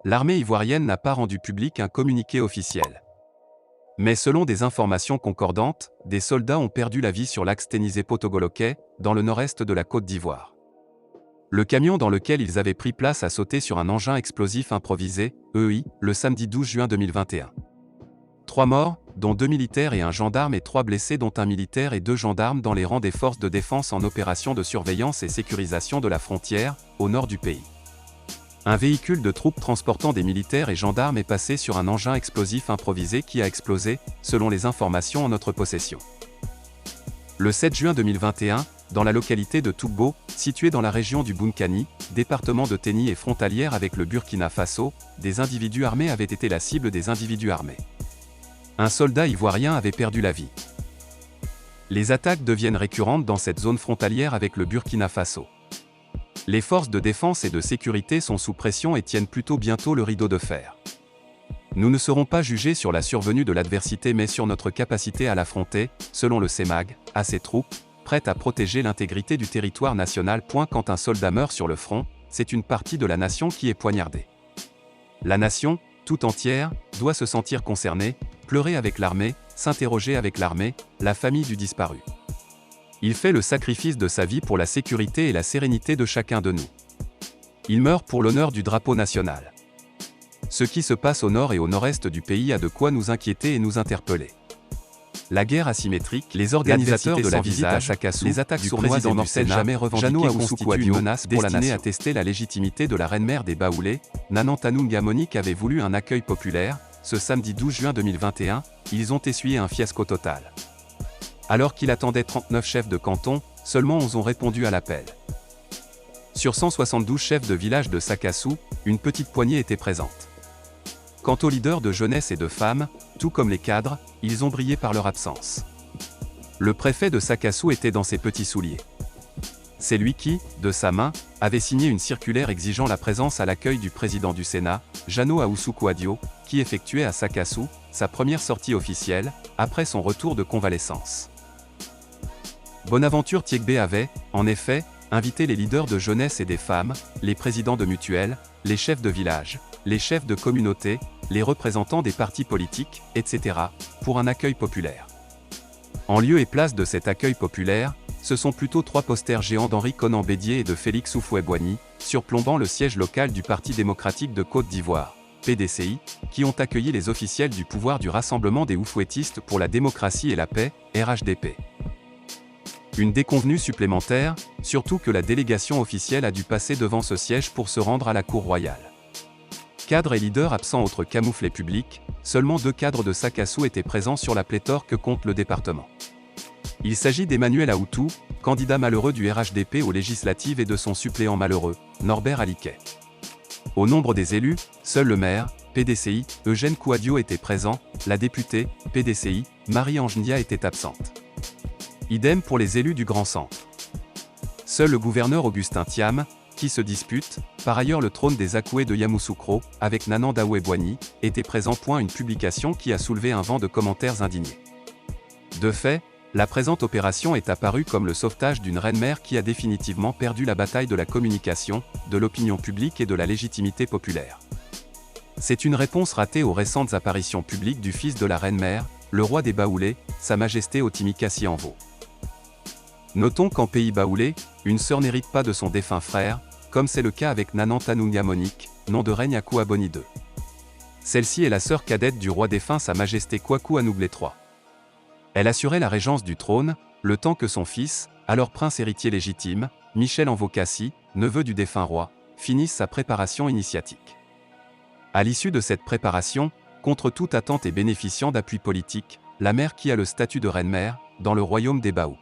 L'armée ivoirienne n'a pas rendu public un communiqué officiel. Mais selon des informations concordantes, des soldats ont perdu la vie sur l'axe Ténisé-Potogoloké, dans le nord-est de la Côte d'Ivoire. Le camion dans lequel ils avaient pris place a sauté sur un engin explosif improvisé, EI, le samedi 12 juin 2021. 3 morts, dont 2 militaires et un gendarme et 3 blessés dont un militaire et 2 gendarmes dans les rangs des forces de défense en opération de surveillance et sécurisation de la frontière, au nord du pays. Un véhicule de troupes transportant des militaires et gendarmes est passé sur un engin explosif improvisé qui a explosé, selon les informations en notre possession. Le 7 juin 2021, dans la localité de Tougbo, située dans la région du Bunkani, département de Téni et frontalière avec le Burkina Faso, des individus armés avaient été la cible des individus armés. Un soldat ivoirien avait perdu la vie. Les attaques deviennent récurrentes dans cette zone frontalière avec le Burkina Faso. Les forces de défense et de sécurité sont sous pression et tiennent plutôt bientôt le rideau de fer. Nous ne serons pas jugés sur la survenue de l'adversité mais sur notre capacité à l'affronter, selon le CEMAG, à ses troupes, prêtes à protéger l'intégrité du territoire national. Quand un soldat meurt sur le front, c'est une partie de la nation qui est poignardée. La nation, tout entière, doit se sentir concernée, pleurer avec l'armée, s'interroger avec l'armée, la famille du disparu. Il fait le sacrifice de sa vie pour la sécurité et la sérénité de chacun de nous. Il meurt pour l'honneur du drapeau national. Ce qui se passe au nord et au nord-est du pays a de quoi nous inquiéter et nous interpeller. La guerre asymétrique, les organisateurs de la visite à Sakassou, les attaques sournoises et du Sénat, jamais revendiquées constituent une menace pour la nation. À tester la légitimité de la reine-mère des Baoulés, Nanantanunga Monique avait voulu un accueil populaire. Ce samedi 12 juin 2021, ils ont essuyé un fiasco total. Alors qu'il attendait 39 chefs de canton, seulement 11 ont répondu à l'appel. Sur 172 chefs de village de Sakassou, une petite poignée était présente. Quant aux leaders de jeunesse et de femmes, tout comme les cadres, ils ont brillé par leur absence. Le préfet de Sakassou était dans ses petits souliers. C'est lui qui, de sa main, avait signé une circulaire exigeant la présence à l'accueil du président du Sénat, Jano Ahoussou-Kouadio, qui effectuait à Sakassou sa première sortie officielle, après son retour de convalescence. Bonaventure Tiegbe avait, en effet, invité les leaders de jeunesse et des femmes, les présidents de mutuelles, les chefs de village, les chefs de communauté, les représentants des partis politiques, etc., pour un accueil populaire. En lieu et place de cet accueil populaire, ce sont plutôt 3 posters géants d'Henri Konan Bédié et de Félix Houphouët-Boigny, surplombant le siège local du Parti démocratique de Côte d'Ivoire, PDCI, qui ont accueilli les officiels du pouvoir du Rassemblement des Oufouettistes pour la démocratie et la paix, RHDP. Une déconvenue supplémentaire, surtout que la délégation officielle a dû passer devant ce siège pour se rendre à la cour royale. Cadres et leaders absents autres camouflés publics, seulement 2 cadres de Sakassou étaient présents sur la pléthore que compte le département. Il s'agit d'Emmanuel Aoutou, candidat malheureux du RHDP aux législatives et de son suppléant malheureux, Norbert Aliquet. Au nombre des élus, seul le maire, PDCI, Eugène Kouadio était présent, la députée, PDCI, Marie-Ange Ndia était absente. Idem pour les élus du Grand Centre. Seul le gouverneur Augustin Thiam, qui se dispute, par ailleurs le trône des Akoué de Yamoussoukro, avec Nanan Daoué-Boigny, était présent. Une publication qui a soulevé un vent de commentaires indignés. De fait, la présente opération est apparue comme le sauvetage d'une reine-mère qui a définitivement perdu la bataille de la communication, de l'opinion publique et de la légitimité populaire. C'est une réponse ratée aux récentes apparitions publiques du fils de la reine-mère, le roi des Baoulés, Sa Majesté Otimi Kassi-Envo. Notons qu'en pays baoulé, une sœur n'hérite pas de son défunt frère, comme c'est le cas avec Nanantanunga Monique, nom de règne à Kouaboni II. Celle-ci est la sœur cadette du roi défunt Sa Majesté Kwaku Anoublé III. Elle assurait la régence du trône, le temps que son fils, alors prince héritier légitime, Michel Envo Kassi, neveu du défunt roi, finisse sa préparation initiatique. À l'issue de cette préparation, contre toute attente et bénéficiant d'appui politique, la mère qui a le statut de reine-mère, dans le royaume des Baou.